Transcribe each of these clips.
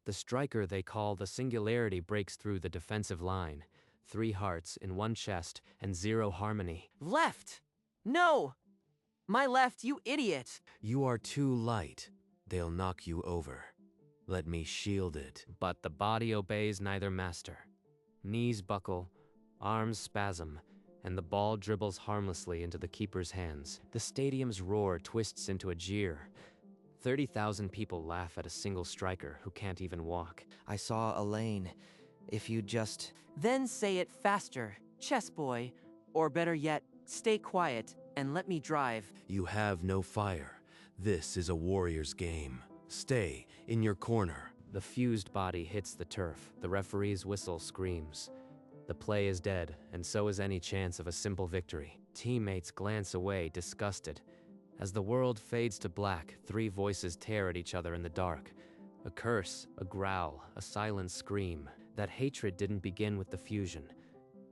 The striker they call the Singularity breaks through the defensive line. 3 hearts in 1 chest and 0 harmony. Left! No! My left, you idiot! You are too light. They'll knock you over. Let me shield it. But the body obeys neither master. Knees buckle, arms spasm, and the ball dribbles harmlessly into the keeper's hands. The stadium's roar twists into a jeer. 30,000 people laugh at a single striker who can't even walk. I saw a lane. If you just... Then say it faster, chess boy. Or better yet, stay quiet and let me drive. You have no fire. This is a warrior's game. Stay in your corner. The fused body hits the turf. The referee's whistle screams. The play is dead, and so is any chance of a simple victory. Teammates glance away, disgusted. As the world fades to black, 3 voices tear at each other in the dark. A curse, a growl, a silent scream. That hatred didn't begin with the fusion.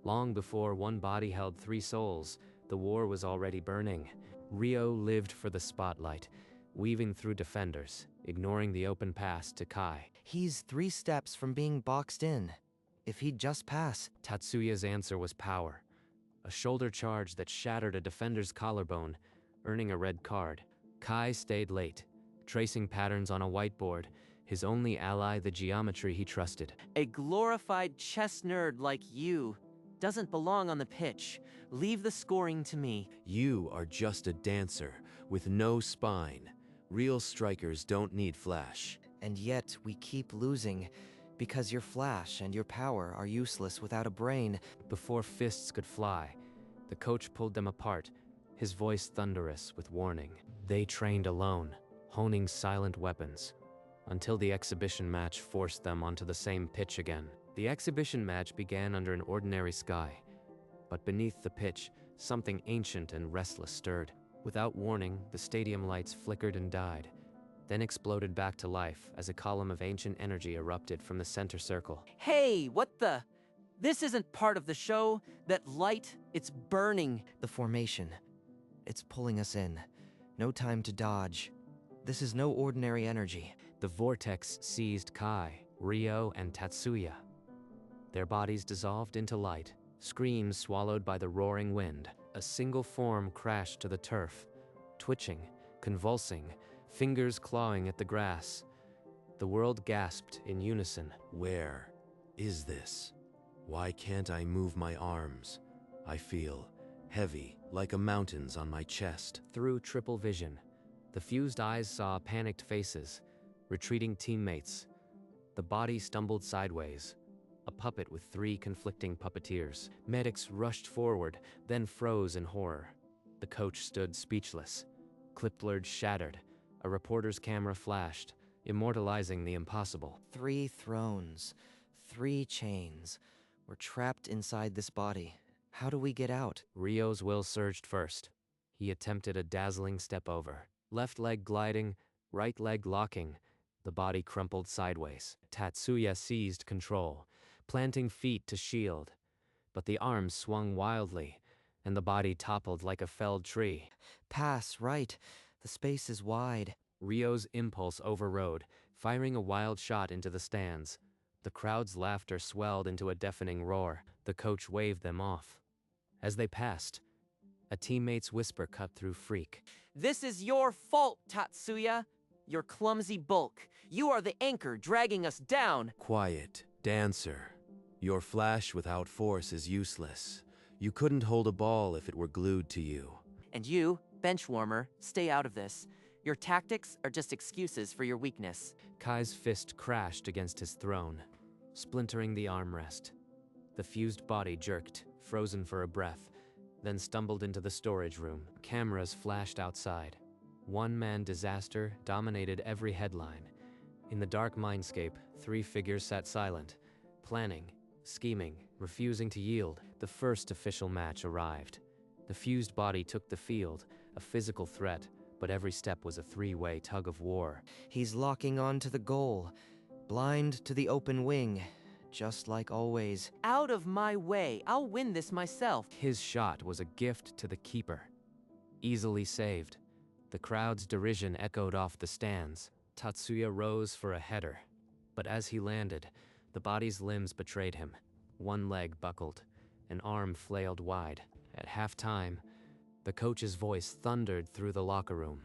Long before one body held 3 souls, the war was already burning. Rio lived for the spotlight, weaving through defenders, ignoring the open pass to Kai. He's 3 steps from being boxed in. If he'd just pass... Tatsuya's answer was power. A shoulder charge that shattered a defender's collarbone, earning a red card. Kai stayed late, tracing patterns on a whiteboard, his only ally the geometry he trusted. A glorified chess nerd like you doesn't belong on the pitch. Leave the scoring to me. You are just a dancer with no spine. Real strikers don't need flash. And yet we keep losing, because your flash and your power are useless without a brain. Before fists could fly, the coach pulled them apart, his voice thunderous with warning. They trained alone, honing silent weapons, until the exhibition match forced them onto the same pitch again. The exhibition match began under an ordinary sky, but beneath the pitch, something ancient and restless stirred. Without warning, the stadium lights flickered and died, then exploded back to life as a column of ancient energy erupted from the center circle. Hey, what the? This isn't part of the show. That light, it's burning. The formation. It's pulling us in. No time to dodge. This is no ordinary energy. The vortex seized Kai, Rio, and Tatsuya. Their bodies dissolved into light, screams swallowed by the roaring wind. A single form crashed to the turf, twitching, convulsing, fingers clawing at the grass. The world gasped in unison. Where is this? Why can't I move my arms? I feel heavy, like a mountain's on my chest. Through triple vision, the fused eyes saw panicked faces, retreating teammates. The body stumbled sideways, a puppet with 3 conflicting puppeteers. Medics rushed forward, then froze in horror. The coach stood speechless. Clipboard shattered. A reporter's camera flashed, immortalizing the impossible. 3 thrones, 3 chains. We're trapped inside this body. How do we get out? Rio's will surged first. He attempted a dazzling step over. Left leg gliding, right leg locking. The body crumpled sideways. Tatsuya seized control, planting feet to shield. But the arms swung wildly, and the body toppled like a felled tree. Pass, right. The space is wide. Rio's impulse overrode, firing a wild shot into the stands. The crowd's laughter swelled into a deafening roar. The coach waved them off. As they passed, a teammate's whisper cut through Freak. This is your fault, Tatsuya. Your clumsy bulk. You are the anchor dragging us down. Quiet, dancer. Your flash without force is useless. You couldn't hold a ball if it were glued to you. And you, bench warmer, stay out of this. Your tactics are just excuses for your weakness. Kai's fist crashed against his throne, splintering the armrest. The fused body jerked, frozen for a breath, then stumbled into the storage room. Cameras flashed outside. One-man disaster dominated every headline. In the dark mindscape, 3 figures sat silent, planning, scheming, refusing to yield. The first official match arrived. The fused body took the field, a physical threat, but every step was a 3-way tug of war. He's locking on to the goal, blind to the open wing, just like always. Out of my way, I'll win this myself. His shot was a gift to the keeper. Easily saved. The crowd's derision echoed off the stands. Tatsuya rose for a header. But as he landed, the body's limbs betrayed him. One leg buckled, an arm flailed wide. At halftime, the coach's voice thundered through the locker room.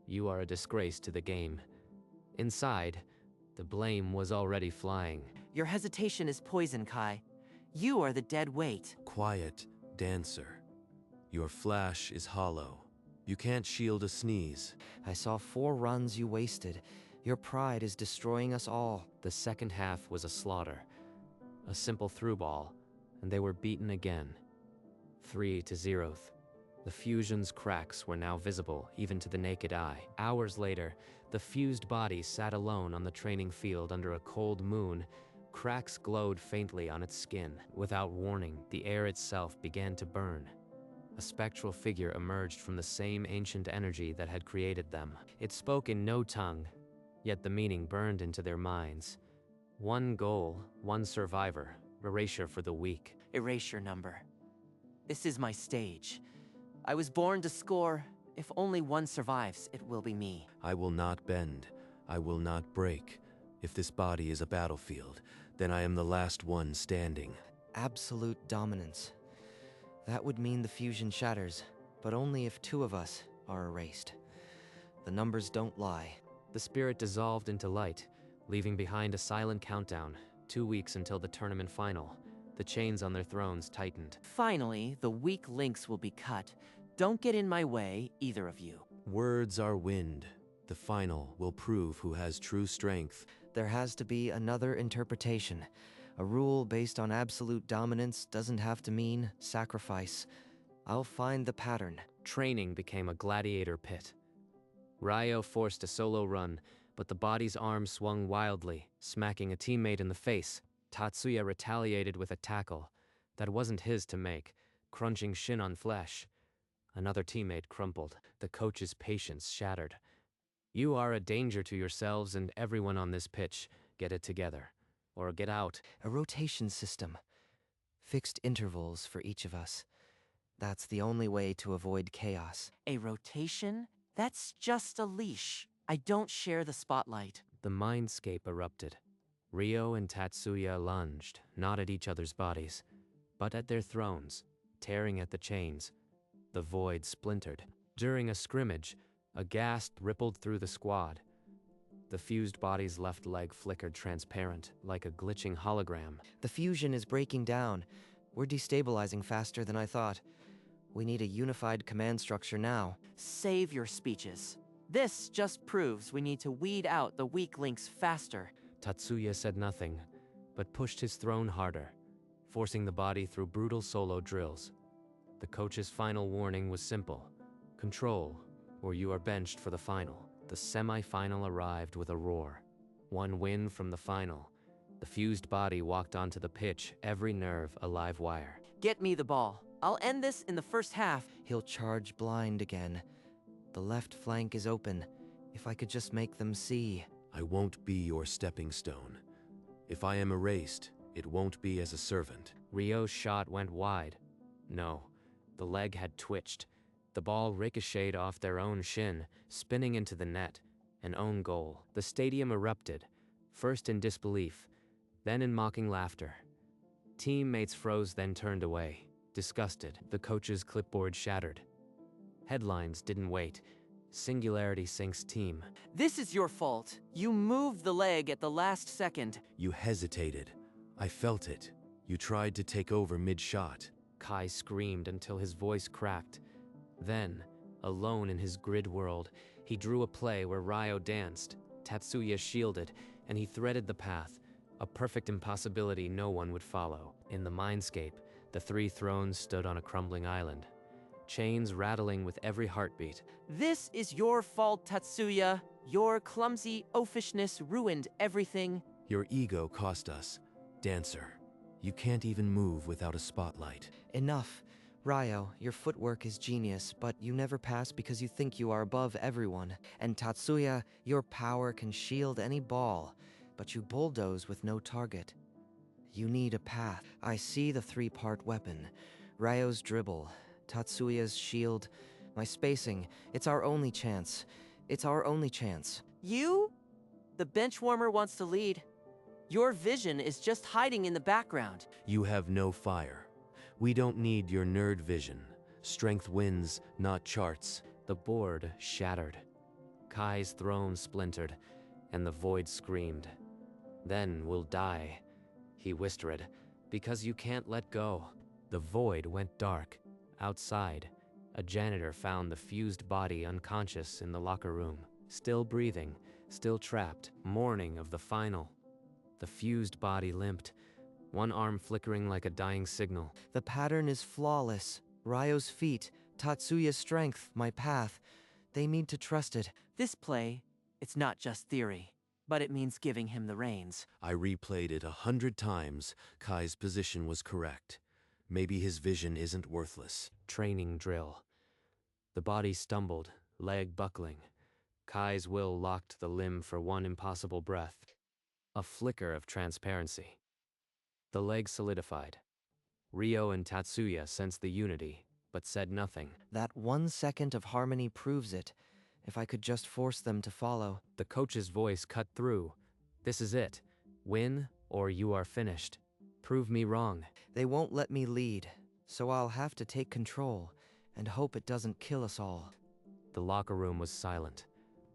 "You are a disgrace to the game." Inside, the blame was already flying. Your hesitation is poison, Kai. You are the dead weight. Quiet, dancer. Your flash is hollow. You can't shield a sneeze. I saw 4 runs you wasted. Your pride is destroying us all. The second half was a slaughter. A simple through ball, and they were beaten again. 3-0. The fusion's cracks were now visible, even to the naked eye. Hours later, the fused body sat alone on the training field under a cold moon. Cracks glowed faintly on its skin. Without warning, the air itself began to burn. A spectral figure emerged from the same ancient energy that had created them. It spoke in no tongue, yet the meaning burned into their minds. One goal, one survivor, erasure for the weak. Erasure number. This is my stage. I was born to score. If only one survives, it will be me. I will not bend. I will not break. If this body is a battlefield, then I am the last one standing. Absolute dominance. That would mean the fusion shatters, but only if 2 of us are erased. The numbers don't lie. The spirit dissolved into light, leaving behind a silent countdown. 2 weeks until the tournament final. The chains on their thrones tightened. Finally, the weak links will be cut. Don't get in my way, either of you. Words are wind. The final will prove who has true strength. There has to be another interpretation. A rule based on absolute dominance doesn't have to mean sacrifice. I'll find the pattern. Training became a gladiator pit. Ryo forced a solo run, but the body's arm swung wildly, smacking a teammate in the face. Tatsuya retaliated with a tackle that wasn't his to make, crunching shin on flesh. Another teammate crumpled. The coach's patience shattered. "You are a danger to yourselves and everyone on this pitch. Get it together. Or get out." A rotation system. Fixed intervals for each of us. That's the only way to avoid chaos. A rotation? That's just a leash. I don't share the spotlight. The mindscape erupted. Ryo and Tatsuya lunged, not at each other's bodies, but at their thrones, tearing at the chains. The void splintered. During a scrimmage, a gasp rippled through the squad. The fused body's left leg flickered transparent, like a glitching hologram. The fusion is breaking down. We're destabilizing faster than I thought. We need a unified command structure now. Save your speeches. This just proves we need to weed out the weak links faster. Tatsuya said nothing, but pushed his throne harder, forcing the body through brutal solo drills. The coach's final warning was simple: control, or you are benched for the final. The semi-final arrived with a roar. 1 win from the final. The fused body walked onto the pitch, every nerve a live wire. Get me the ball. I'll end this in the first half. He'll charge blind again. The left flank is open. If I could just make them see. I won't be your stepping stone. If I am erased, it won't be as a servant. Ryo's shot went wide. No, the leg had twitched. The ball ricocheted off their own shin, spinning into the net. An own goal. The stadium erupted, first in disbelief, then in mocking laughter. Teammates froze, then turned away, disgusted. The coach's clipboard shattered. Headlines didn't wait. Singularity sinks team. This is your fault. You moved the leg at the last second. You hesitated. I felt it. You tried to take over mid-shot. Kai screamed until his voice cracked. Then, alone in his grid world, he drew a play where Ryo danced, Tatsuya shielded, and he threaded the path, a perfect impossibility no one would follow. In the mindscape, the 3 thrones stood on a crumbling island, chains rattling with every heartbeat. This is your fault, Tatsuya. Your clumsy oafishness ruined everything. Your ego cost us. Dancer, you can't even move without a spotlight. Enough. Ryo, your footwork is genius, but you never pass because you think you are above everyone. And Tatsuya, your power can shield any ball, but you bulldoze with no target. You need a path. I see the 3-part weapon. Ryo's dribble, Tatsuya's shield, my spacing. It's our only chance. It's our only chance. You? The bench warmer wants to lead. Your vision is just hiding in the background. You have no fire. We don't need your nerd vision. Strength wins, not charts. The board shattered. Kai's throne splintered, and the void screamed. Then we'll die, he whispered, because you can't let go. The void went dark. Outside, a janitor found the fused body unconscious in the locker room, still breathing, still trapped, mourning of the final. The fused body limped, one arm flickering like a dying signal. The pattern is flawless. Ryo's feet, Tatsuya's strength, my path. They need to trust it. This play, it's not just theory, but it means giving him the reins. I replayed it 100 times. Kai's position was correct. Maybe his vision isn't worthless. Training drill. The body stumbled, leg buckling. Kai's will locked the limb for one impossible breath. A flicker of transparency. The leg solidified. Ryo and Tatsuya sensed the unity, but said nothing. That 1 second of harmony proves it. If I could just force them to follow. The coach's voice cut through. This is it. Win, or you are finished. Prove me wrong. They won't let me lead, so I'll have to take control and hope it doesn't kill us all. The locker room was silent.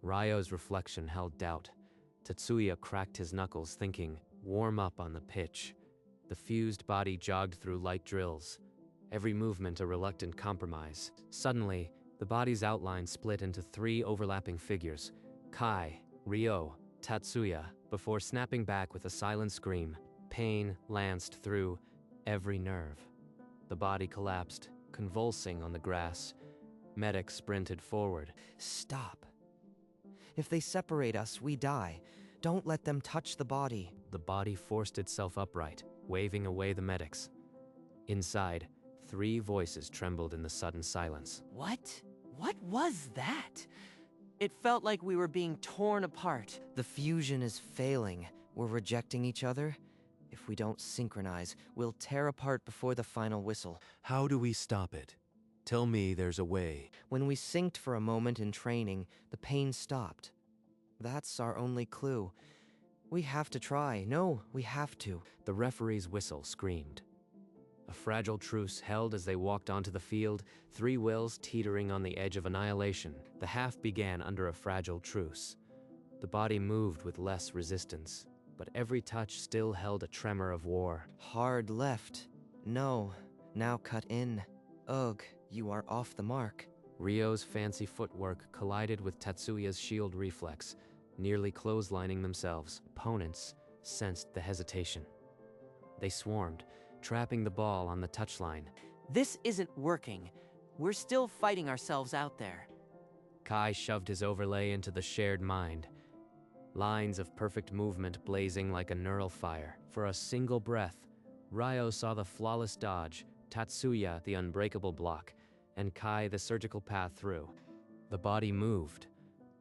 Ryo's reflection held doubt. Tatsuya cracked his knuckles, thinking, warm up on the pitch. The fused body jogged through light drills, every movement a reluctant compromise. Suddenly, the body's outline split into 3 overlapping figures: Kai, Ryo, Tatsuya, before snapping back with a silent scream. Pain lanced through every nerve. The body collapsed, convulsing on the grass. Medic sprinted forward. Stop. If they separate us, we die. Don't let them touch the body. The body forced itself upright, waving away the medics. Inside, 3 voices trembled in the sudden silence. What? What was that? It felt like we were being torn apart. The fusion is failing. We're rejecting each other. If we don't synchronize, we'll tear apart before the final whistle. How do we stop it? Tell me there's a way. When we synced for a moment in training, the pain stopped. That's our only clue. We have to try. No, we have to. The referee's whistle screamed. A fragile truce held as they walked onto the field, 3 wills teetering on the edge of annihilation. The half began under a fragile truce. The body moved with less resistance, but every touch still held a tremor of war. Hard left. No. Now cut in. Ugh, you are off the mark. Ryo's fancy footwork collided with Tatsuya's shield reflex, nearly clotheslining themselves. Opponents sensed the hesitation. They swarmed, trapping the ball on the touchline. This isn't working. We're still fighting ourselves out there. Kai shoved his overlay into the shared mind. Lines of perfect movement blazing like a neural fire. For a single breath, Ryo saw the flawless dodge, Tatsuya the unbreakable block, and Kai the surgical path through. The body moved.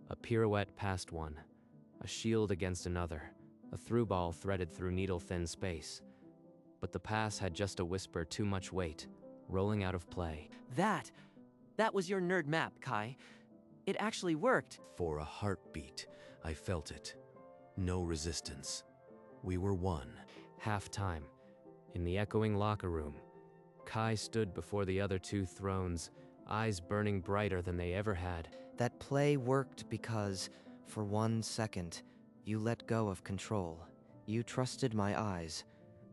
A pirouette past one, a shield against another, a through ball threaded through needle-thin space. But the pass had just a whisper too much weight, rolling out of play. That was your nerd map, Kai. It actually worked. For a heartbeat, I felt it. No resistance. We were one. Half-time. In the echoing locker room, Kai stood before the other 2 thrones, eyes burning brighter than they ever had. That play worked because, for 1 second, you let go of control. You trusted my eyes.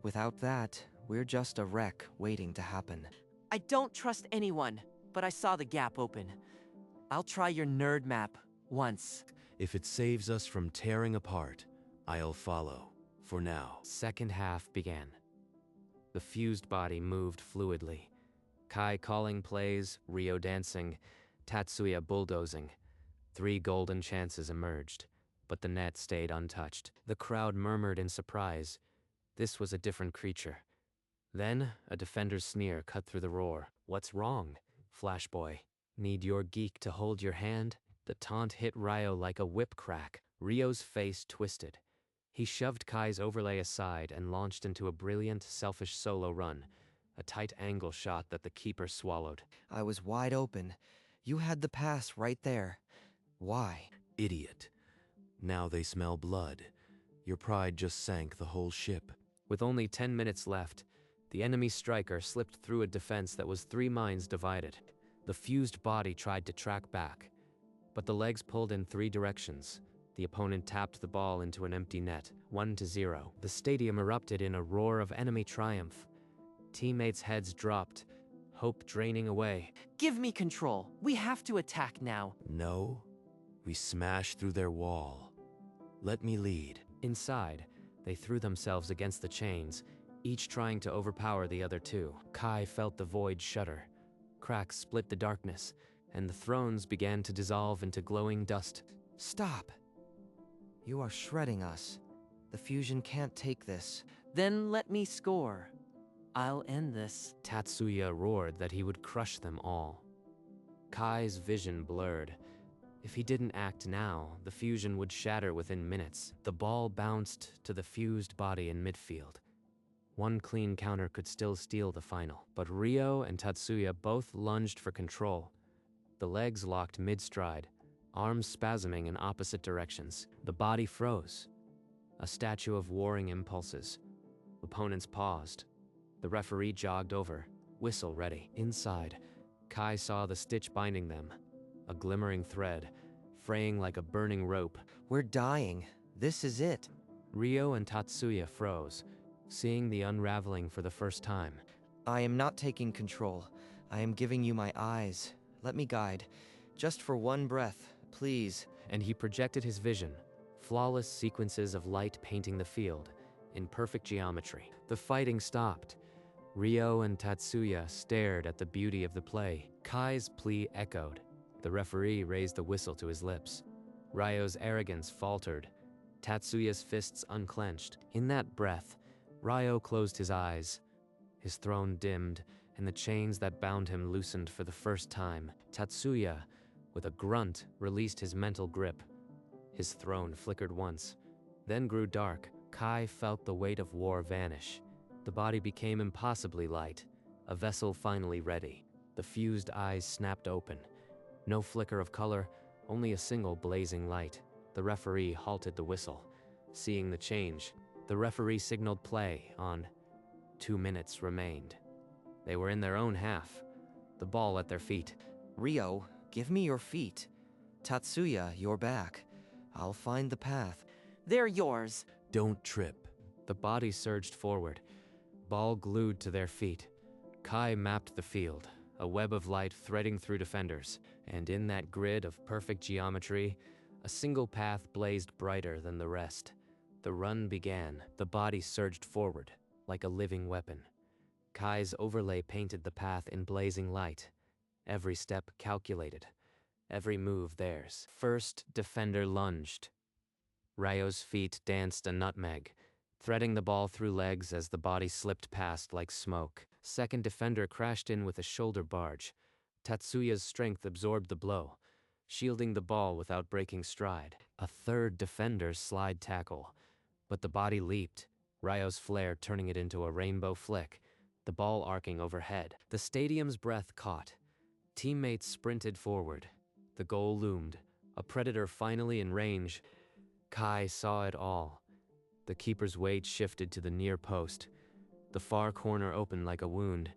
Without that, we're just a wreck waiting to happen. I don't trust anyone, but I saw the gap open. I'll try your nerd map once. If it saves us from tearing apart, I'll follow. For now. Second half began. The fused body moved fluidly. Kai calling plays, Ryo dancing, Tatsuya bulldozing. 3 golden chances emerged, but the net stayed untouched. The crowd murmured in surprise. This was a different creature. Then, a defender's sneer cut through the roar. What's wrong, Flashboy? Need your geek to hold your hand? The taunt hit Ryo like a whip crack. Ryo's face twisted. He shoved Kai's overlay aside and launched into a brilliant, selfish solo run, a tight angle shot that the keeper swallowed. I was wide open. You had the pass right there. Why? Idiot. Now they smell blood. Your pride just sank the whole ship. With only 10 minutes left, the enemy striker slipped through a defense that was 3 mines divided. The fused body tried to track back, but the legs pulled in 3 directions. The opponent tapped the ball into an empty net, 1-0. The stadium erupted in a roar of enemy triumph. Teammates' heads dropped, hope draining away. Give me control. We have to attack now. No, we smashed through their wall. Let me lead. Inside, they threw themselves against the chains, each trying to overpower the other 2. Kai felt the void shudder. Cracks split the darkness, and the thrones began to dissolve into glowing dust. Stop! You are shredding us. The fusion can't take this. Then let me score. I'll end this. Tatsuya roared that he would crush them all. Kai's vision blurred. If he didn't act now, the fusion would shatter within minutes. The ball bounced to the fused body in midfield. One clean counter could still steal the final, but Ryo and Tatsuya both lunged for control. The legs locked mid-stride, arms spasming in opposite directions. The body froze, a statue of warring impulses. Opponents paused. The referee jogged over, whistle ready. Inside, Kai saw the stitch binding them, a glimmering thread, fraying like a burning rope. We're dying. This is it. Ryo and Tatsuya froze, seeing the unraveling for the first time. I am not taking control. I am giving you my eyes. Let me guide. Just for one breath, please. And he projected his vision, flawless sequences of light painting the field, in perfect geometry. The fighting stopped. Ryo and Tatsuya stared at the beauty of the play. Kai's plea echoed. The referee raised the whistle to his lips. Ryo's arrogance faltered. Tatsuya's fists unclenched. In that breath, Ryo closed his eyes. His throne dimmed, and the chains that bound him loosened for the first time. Tatsuya, with a grunt, released his mental grip. His throne flickered once, then grew dark. Kai felt the weight of war vanish. The body became impossibly light, a vessel finally ready. The fused eyes snapped open. No flicker of color, only a single blazing light. The referee halted the whistle. Seeing the change, the referee signaled play on. 2 minutes remained. They were in their own half, the ball at their feet. Ryo, give me your feet. Tatsuya, your back. I'll find the path. They're yours. Don't trip. The body surged forward, ball glued to their feet. Kai mapped the field, a web of light threading through defenders, and in that grid of perfect geometry, a single path blazed brighter than the rest. The run began. The body surged forward, like a living weapon. Kai's overlay painted the path in blazing light. Every step calculated, every move theirs. First defender lunged. Ryo's feet danced a nutmeg, threading the ball through legs as the body slipped past like smoke. Second defender crashed in with a shoulder barge. Tatsuya's strength absorbed the blow, shielding the ball without breaking stride. A third defender slide tackle, but the body leaped, Ryo's flare turning it into a rainbow flick, the ball arcing overhead. The stadium's breath caught. Teammates sprinted forward. The goal loomed, a predator finally in range. Kai saw it all. The keeper's weight shifted to the near post. The far corner opened like a wound.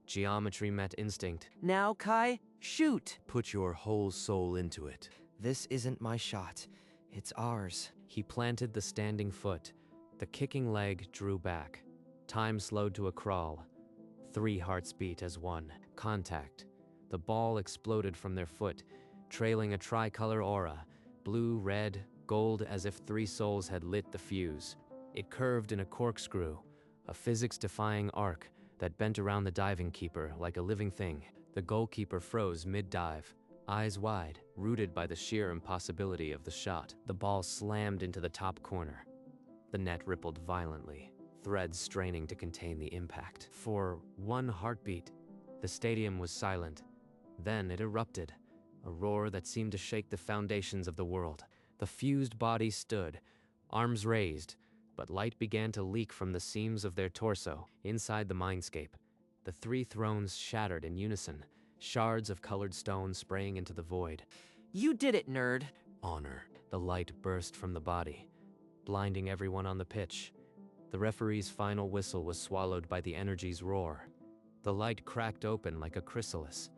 Geometry met instinct. Now, Kai, shoot! Put your whole soul into it. This isn't my shot. It's ours. He planted the standing foot. The kicking leg drew back. Time slowed to a crawl. 3 hearts beat as one. Contact. The ball exploded from their foot, trailing a tricolor aura, blue, red, gold, as if 3 souls had lit the fuse. It curved in a corkscrew, a physics-defying arc that bent around the diving keeper like a living thing. The goalkeeper froze mid-dive, eyes wide, rooted by the sheer impossibility of the shot. The ball slammed into the top corner. The net rippled violently, threads straining to contain the impact. For 1 heartbeat, the stadium was silent. Then it erupted, a roar that seemed to shake the foundations of the world. The fused bodies stood, arms raised, but light began to leak from the seams of their torso. Inside the mindscape, the 3 thrones shattered in unison, shards of colored stone spraying into the void. You did it, nerd. Honor. The light burst from the body. blinding everyone on the pitch. The referee's final whistle was swallowed by the energy's roar. The light cracked open like a chrysalis.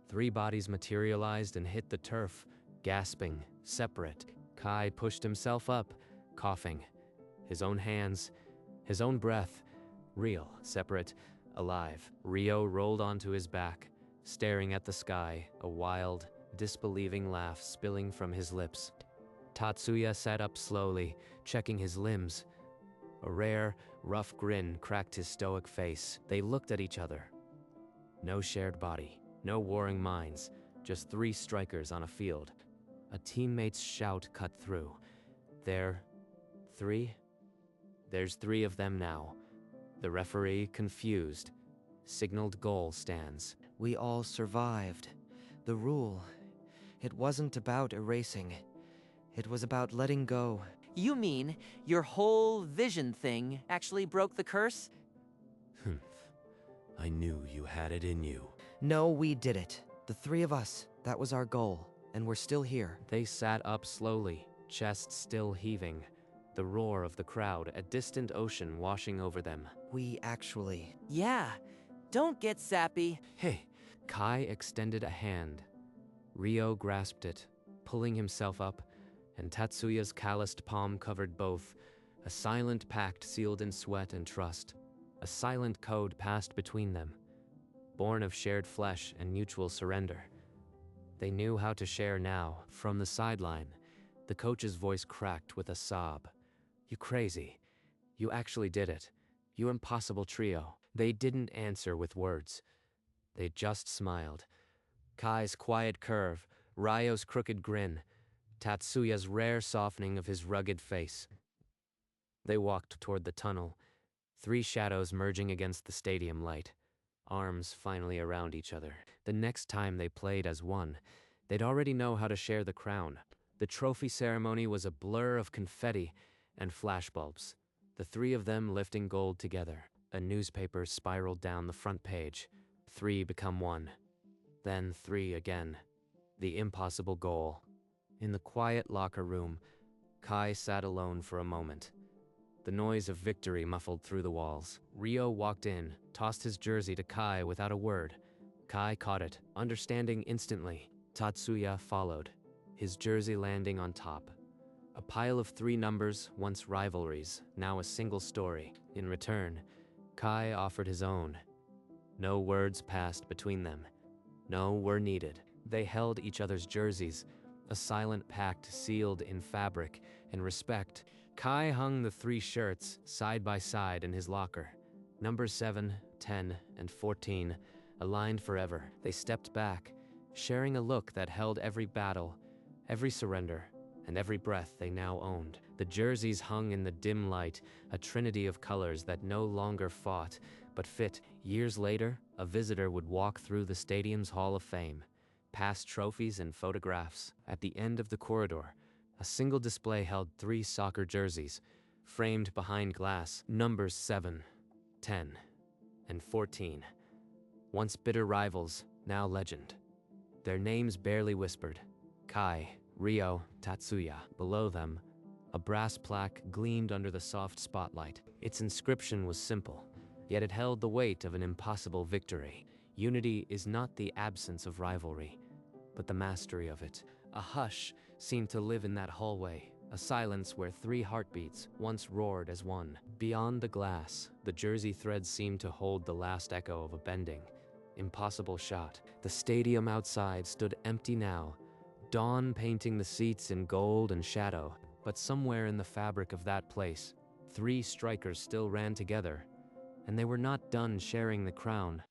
3 bodies materialized and hit the turf, gasping, separate. Kai pushed himself up, coughing. His own hands, his own breath, real, separate, alive. Rio rolled onto his back, staring at the sky, a wild, disbelieving laugh spilling from his lips. Tatsuya sat up slowly, checking his limbs. A rare, rough grin cracked his stoic face. They looked at each other. No shared body, no warring minds, just 3 strikers on a field. A teammate's shout cut through. There, 3? There's 3 of them now. The referee, confused, signaled goal stands. We all survived. The rule. It wasn't about erasing. It was about letting go. You mean your whole vision thing actually broke the curse? I knew you had it in you. No, we did it. The 3 of us. That was our goal. And we're still here. They sat up slowly, chests still heaving. The roar of the crowd, a distant ocean washing over them. We actually... Yeah, don't get sappy. Hey, Kai extended a hand. Rio grasped it, pulling himself up, and Tatsuya's calloused palm covered both. A silent pact sealed in sweat and trust. A silent code passed between them, born of shared flesh and mutual surrender. They knew how to share now. From the sideline, the coach's voice cracked with a sob. You crazy. You actually did it. You impossible trio. They didn't answer with words. They just smiled. Kai's quiet curve, Ryo's crooked grin, Tatsuya's rare softening of his rugged face. They walked toward the tunnel, 3 shadows merging against the stadium light, arms finally around each other. The next time they played as one, they'd already know how to share the crown. The trophy ceremony was a blur of confetti and flashbulbs, the 3 of them lifting gold together. A newspaper spiraled down the front page. 3 become 1. Then 3 again. The impossible goal. In the quiet locker room, Kai sat alone for a moment. The noise of victory muffled through the walls. Rio walked in, tossed his jersey to Kai without a word. Kai caught it, understanding instantly. Tatsuya followed, his jersey landing on top. A pile of 3 numbers, once rivalries, now a single story. In return, Kai offered his own. No words passed between them. No were needed. They held each other's jerseys, a silent pact sealed in fabric and respect. Kai hung the 3 shirts side by side in his locker. Numbers 7, 10, and 14, aligned forever. They stepped back, sharing a look that held every battle, every surrender, and every breath they now owned. The jerseys hung in the dim light, a trinity of colors that no longer fought, but fit. Years later, a visitor would walk through the stadium's Hall of Fame, past trophies and photographs. At the end of the corridor, a single display held 3 soccer jerseys, framed behind glass, numbers 7, 10, and 14. Once bitter rivals, now legend. Their names barely whispered. Kai, Rio, Tatsuya. Below them, a brass plaque gleamed under the soft spotlight. Its inscription was simple, yet it held the weight of an impossible victory. Unity is not the absence of rivalry, but the mastery of it. A hush seemed to live in that hallway, a silence where 3 heartbeats once roared as one. Beyond the glass, the jersey threads seemed to hold the last echo of a bending, impossible shot. The stadium outside stood empty now, dawn painting the seats in gold and shadow. But somewhere in the fabric of that place, 3 strikers still ran together, and they were not done sharing the crown.